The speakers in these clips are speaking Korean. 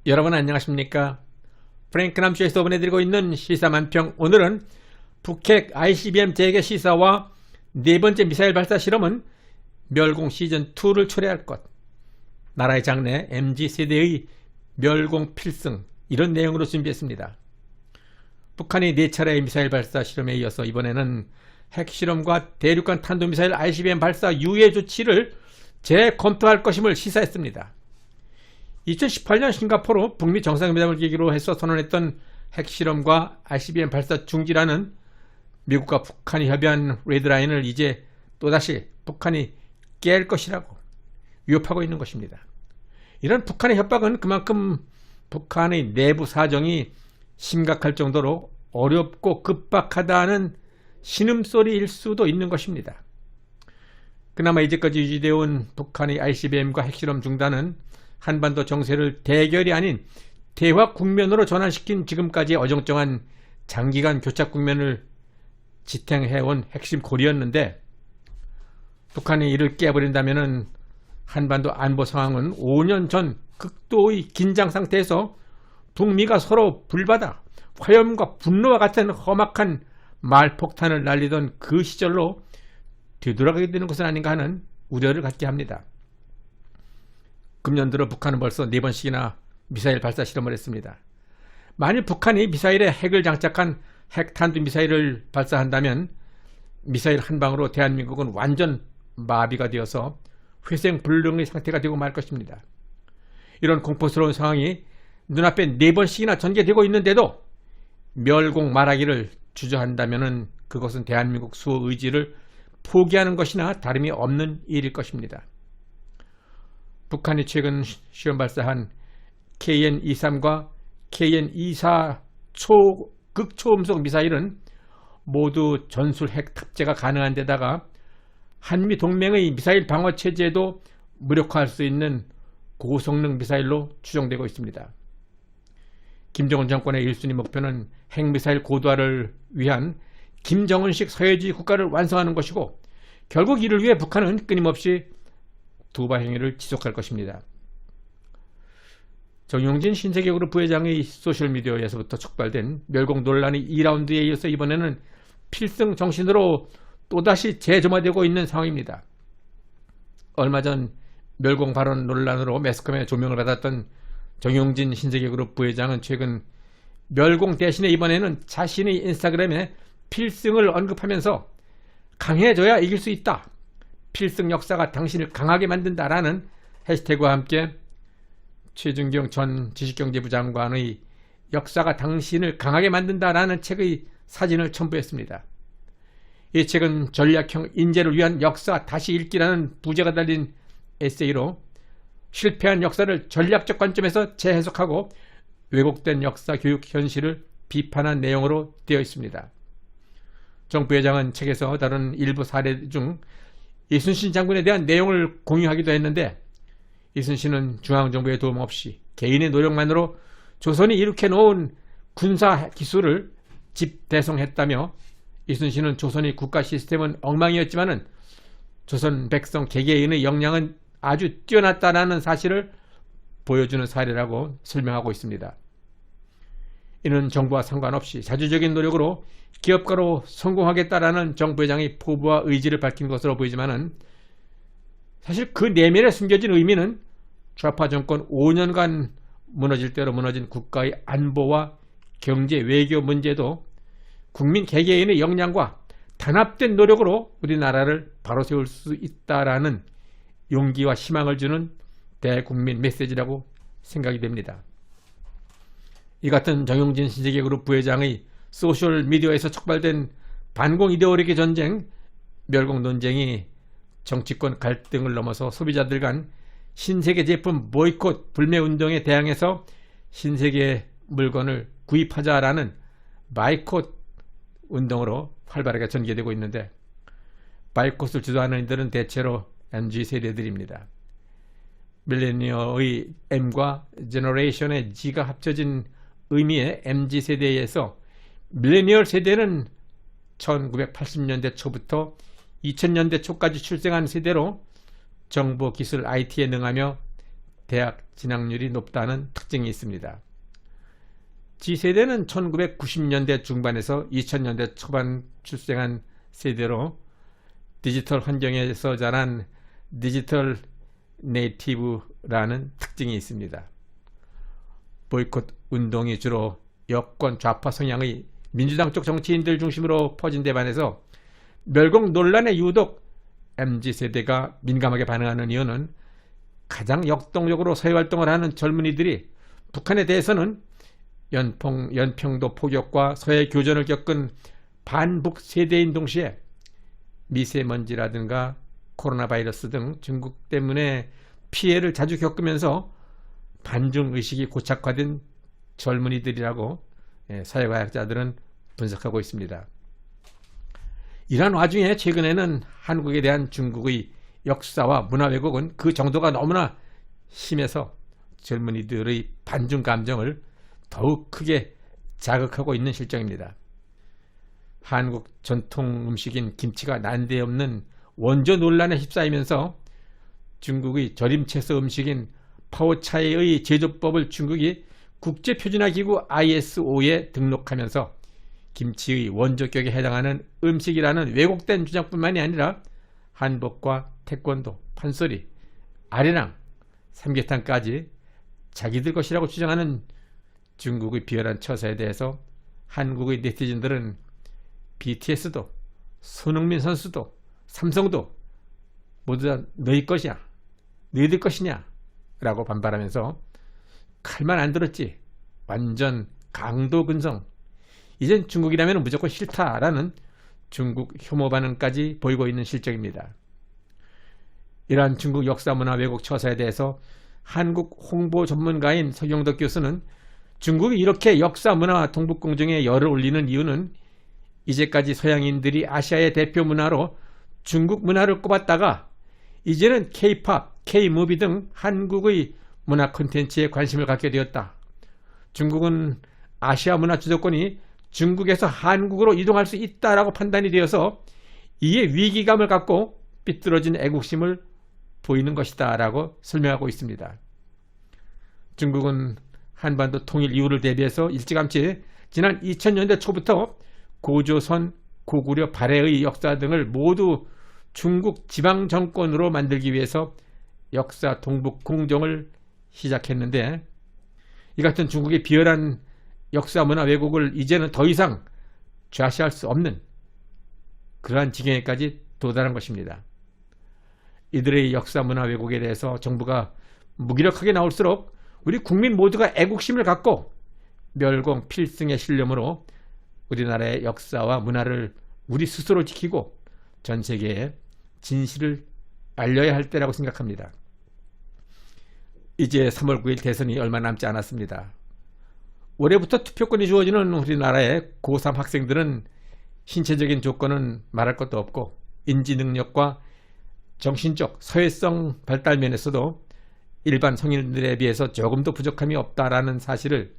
여러분 안녕하십니까? 프랭크남쇼에서 보내드리고 있는 시사만평. 오늘은 북핵 ICBM 재개 시사와 네 번째 미사일 발사 실험은 멸공 시즌2를 초래할 것, 나라의 장래 MZ세대의 멸공 필승, 이런 내용으로 준비했습니다. 북한이 4차례의 미사일 발사 실험에 이어서 이번에는 핵실험과 대륙간 탄도미사일 ICBM 발사 유예 조치를 재검토할 것임을 시사했습니다. 2018년 싱가포르 북미 정상회담을 계기로 해서 선언했던 핵실험과 ICBM 발사 중지라는 미국과 북한이 협의한 레드라인을 이제 또다시 북한이 깰 것이라고 위협하고 있는 것입니다. 이런 북한의 협박은 그만큼 북한의 내부 사정이 심각할 정도로 어렵고 급박하다는 신음소리일 수도 있는 것입니다. 그나마 이제까지 유지되어 온 북한의 ICBM과 핵실험 중단은 한반도 정세를 대결이 아닌 대화 국면으로 전환시킨 지금까지의 어정쩡한 장기간 교착 국면을 지탱해온 핵심 고리였는데, 북한이 이를 깨버린다면 한반도 안보 상황은 5년 전 극도의 긴장 상태에서 북미가 서로 불바다 화염과 분노와 같은 험악한 말폭탄을 날리던 그 시절로 되돌아가게 되는 것은 아닌가 하는 우려를 갖게 합니다. 금년 들어 북한은 벌써 4번씩이나 미사일 발사 실험을 했습니다. 만일 북한이 미사일에 핵을 장착한 핵탄두미사일을 발사한다면 미사일 한 방으로 대한민국은 완전 마비가 되어서 회생불능의 상태가 되고 말 것입니다. 이런 공포스러운 상황이 눈앞에 4번씩이나 전개되고 있는데도 멸공 말하기를 주저한다면 그것은 대한민국 수호 의지를 포기하는 것이나 다름이 없는 일일 것입니다. 북한이 최근 시험 발사한 KN-23과 KN-24 극초음속 미사일은 모두 전술 핵 탑재가 가능한 데다가 한미 동맹의 미사일 방어 체제도 무력화할 수 있는 고성능 미사일로 추정되고 있습니다. 김정은 정권의 1순위 목표는 핵미사일 고도화를 위한 김정은식 서해주의 국가를 완성하는 것이고, 결국 이를 위해 북한은 끊임없이 두바 행위를 지속할 것입니다. 정용진 신세계그룹 부회장의 소셜미디어에서부터 촉발된 멸공 논란의 2라운드에 이어서 이번에는 필승 정신으로 또다시 재점화되고 있는 상황입니다. 얼마 전 멸공 발언 논란으로 매스컴에 조명을 받았던 정용진 신세계그룹 부회장은 최근 멸공 대신에 이번에는 자신의 인스타그램에 필승을 언급하면서 강해져야 이길 수 있다, 필승 역사가 당신을 강하게 만든다라는 해시태그와 함께 최준경 전 지식경제부 장관의 역사가 당신을 강하게 만든다라는 책의 사진을 첨부했습니다. 이 책은 전략형 인재를 위한 역사 다시 읽기라는 부제가 달린 에세이로 실패한 역사를 전략적 관점에서 재해석하고 왜곡된 역사 교육 현실을 비판한 내용으로 되어 있습니다. 정 부회장은 책에서 다룬 일부 사례 중 이순신 장군에 대한 내용을 공유하기도 했는데, 이순신은 중앙정부의 도움 없이 개인의 노력만으로 조선이 일으켜놓은 군사 기술을 집대성했다며, 이순신은 조선의 국가 시스템은 엉망이었지만 조선 백성 개개인의 역량은 아주 뛰어났다는 사실을 보여주는 사례라고 설명하고 있습니다. 이는 정부와 상관없이 자주적인 노력으로 기업가로 성공하겠다라는 정 부회장의 포부와 의지를 밝힌 것으로 보이지만, 사실 그 내면에 숨겨진 의미는 좌파 정권 5년간 무너질 대로 무너진 국가의 안보와 경제 외교 문제도 국민 개개인의 역량과 단합된 노력으로 우리나라를 바로 세울 수 있다라는 용기와 희망을 주는 대국민 메시지라고 생각이 됩니다. 이 같은 정용진 신세계그룹 부회장의 소셜미디어에서 촉발된 반공 이데올로기 전쟁, 멸공 논쟁이 정치권 갈등을 넘어서 소비자들 간 신세계 제품 보이콧 불매 운동에 대항해서 신세계 물건을 구입하자라는 바이콧 운동으로 활발하게 전개되고 있는데, 바이콧을 주도하는 이들은 대체로 MZ세대들입니다. 밀레니어의 M과 제너레이션의 G가 합쳐진 의미의 MZ세대에서 밀레니얼 세대는 1980년대 초부터 2000년대 초까지 출생한 세대로 정보, 기술, IT에 능하며 대학 진학률이 높다는 특징이 있습니다. G세대는 1990년대 중반에서 2000년대 초반 출생한 세대로 디지털 환경에서 자란 디지털 네이티브라는 특징이 있습니다. 보이콧 운동이 주로 여권 좌파 성향의 민주당 쪽 정치인들 중심으로 퍼진 데 반해서 멸공 논란에 유독 MZ세대가 민감하게 반응하는 이유는 가장 역동적으로 사회활동을 하는 젊은이들이 북한에 대해서는 연평도 포격과 서해 교전을 겪은 반북 세대인 동시에 미세먼지라든가 코로나 바이러스 등 중국 때문에 피해를 자주 겪으면서 반중의식이 고착화된 젊은이들이라고 사회과학자들은 분석하고 있습니다. 이런 와중에 최근에는 한국에 대한 중국의 역사와 문화 왜곡은 그 정도가 너무나 심해서 젊은이들의 반중 감정을 더욱 크게 자극하고 있는 실정입니다. 한국 전통 음식인 김치가 난데없는 원조 논란에 휩싸이면서 중국의 저림채소 음식인 파오차이의 제조법을 중국이 국제표준화기구 ISO에 등록하면서 김치의 원조격에 해당하는 음식이라는 왜곡된 주장뿐만이 아니라 한복과 태권도, 판소리, 아리랑, 삼계탕까지 자기들 것이라고 주장하는 중국의 비열한 처사에 대해서 한국의 네티즌들은 BTS도, 손흥민 선수도, 삼성도 모두 다 너희 것이야, 너희들 것이냐 라고 반발하면서 칼만 안 들었지 완전 강도 근성, 이젠 중국이라면 무조건 싫다라는 중국 혐오 반응까지 보이고 있는 실정입니다. 이러한 중국 역사 문화 왜곡 처사에 대해서 한국 홍보 전문가인 서경덕 교수는 중국이 이렇게 역사 문화 동북공정에 열을 올리는 이유는 이제까지 서양인들이 아시아의 대표 문화로 중국 문화를 꼽았다가 이제는 K-팝, K-무비 등 한국의 문화 콘텐츠에 관심을 갖게 되었다. 중국은 아시아 문화 주도권이 중국에서 한국으로 이동할 수 있다라고 판단이 되어서 이에 위기감을 갖고 삐뚤어진 애국심을 보이는 것이다 라고 설명하고 있습니다. 중국은 한반도 통일 이후를 대비해서 일찌감치 지난 2000년대 초부터 고조선, 고구려, 발해의 역사 등을 모두 중국 지방정권으로 만들기 위해서 역사 동북공정을 시작했는데 이 같은 중국의 비열한 역사 문화 왜곡을 이제는 더 이상 좌시할 수 없는 그러한 지경에까지 도달한 것입니다. 이들의 역사 문화 왜곡에 대해서 정부가 무기력하게 나올수록 우리 국민 모두가 애국심을 갖고 멸공 필승의 신념으로 우리나라의 역사와 문화를 우리 스스로 지키고 전 세계에 진실을 알려야 할 때라고 생각합니다. 이제 3월 9일 대선이 얼마 남지 않았습니다. 올해부터 투표권이 주어지는 우리나라의 고3 학생들은 신체적인 조건은 말할 것도 없고 인지 능력과 정신적, 사회성 발달 면에서도 일반 성인들에 비해서 조금도 부족함이 없다라는 사실을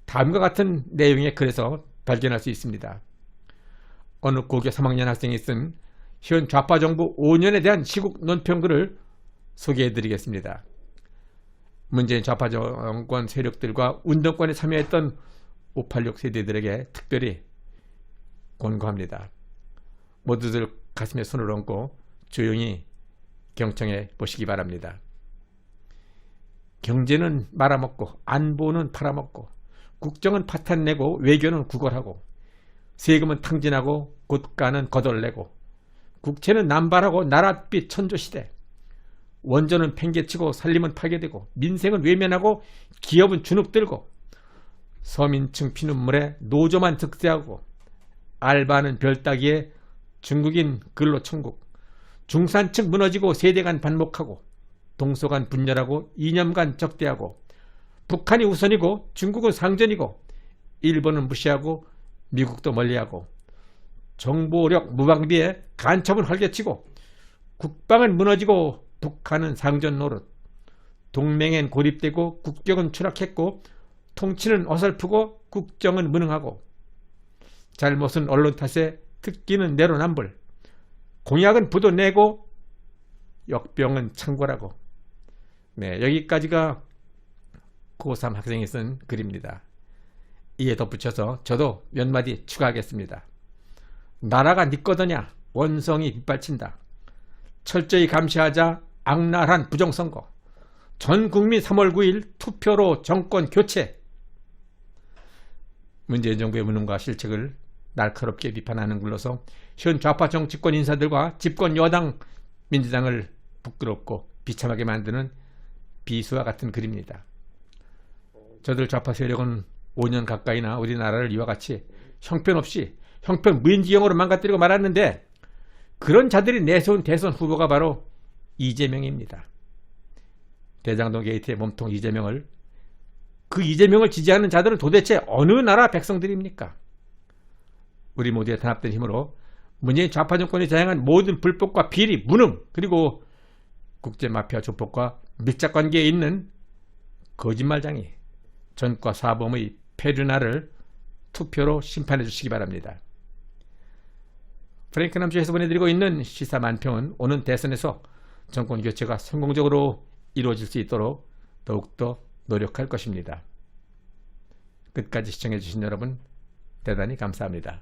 다음과 같은 내용의 글에서 발견할 수 있습니다. 어느 고교 3학년 학생이 쓴 현 좌파 정부 5년에 대한 시국 논평글을 소개해드리겠습니다. 문재인 좌파 정권 세력들과 운동권에 참여했던 586 세대들에게 특별히 권고합니다. 모두들 가슴에 손을 얹고 조용히 경청해 보시기 바랍니다. 경제는 말아먹고 안보는 팔아먹고 국정은 파탄내고 외교는 구걸하고 세금은 탕진하고 곳간은 거덜내고 국채는 남발하고 나랏빛 천조시대, 원전은 팽개치고 산림은 파괴되고 민생은 외면하고 기업은 주눅들고 서민층 피눈물에 노조만 득세하고 알바는 별따기에 중국인 근로천국, 중산층 무너지고 세대간 반목하고 동서간 분열하고 이념간 적대하고 북한이 우선이고 중국은 상전이고 일본은 무시하고 미국도 멀리하고 정보력 무방비에 간첩은 활개치고 국방은 무너지고 북한은 상전 노릇, 동맹엔 고립되고 국격은 추락했고 통치는 어설프고 국정은 무능하고 잘못은 언론 탓에 특기는 내로남불, 공약은 부도 내고 역병은 창궐하고 네, 여기까지가 고3 학생이 쓴 글입니다. 이에 덧붙여서 저도 몇 마디 추가하겠습니다. 나라가 네 거더냐? 원성이 빗발친다. 철저히 감시하자. 악랄한 부정선거. 전 국민 3월 9일 투표로 정권 교체. 문재인 정부의 무능과 실책을 날카롭게 비판하는 글로서 현 좌파 정치권 인사들과 집권 여당 민주당을 부끄럽고 비참하게 만드는 비수와 같은 글입니다. 저들 좌파 세력은 5년 가까이나 우리나라를 이와 같이 형편없이 형편무인지경으로 망가뜨리고 말았는데 그런 자들이 내세운 대선 후보가 바로 이재명입니다. 대장동 게이트의 몸통 이재명을 지지하는 자들은 도대체 어느 나라 백성들입니까? 우리 모두의 단합된 힘으로 문재인 좌파 정권이 자행한 모든 불법과 비리, 무능 그리고 국제마피아 조폭과 밀착관계에 있는 거짓말장이 전과 사범의 페르나를 투표로 심판해 주시기 바랍니다. 프랭크 남주에서 보내드리고 있는 시사 만평은 오는 대선에서 정권 교체가 성공적으로 이루어질 수 있도록 더욱더 노력할 것입니다. 끝까지 시청해 주신 여러분 대단히 감사합니다.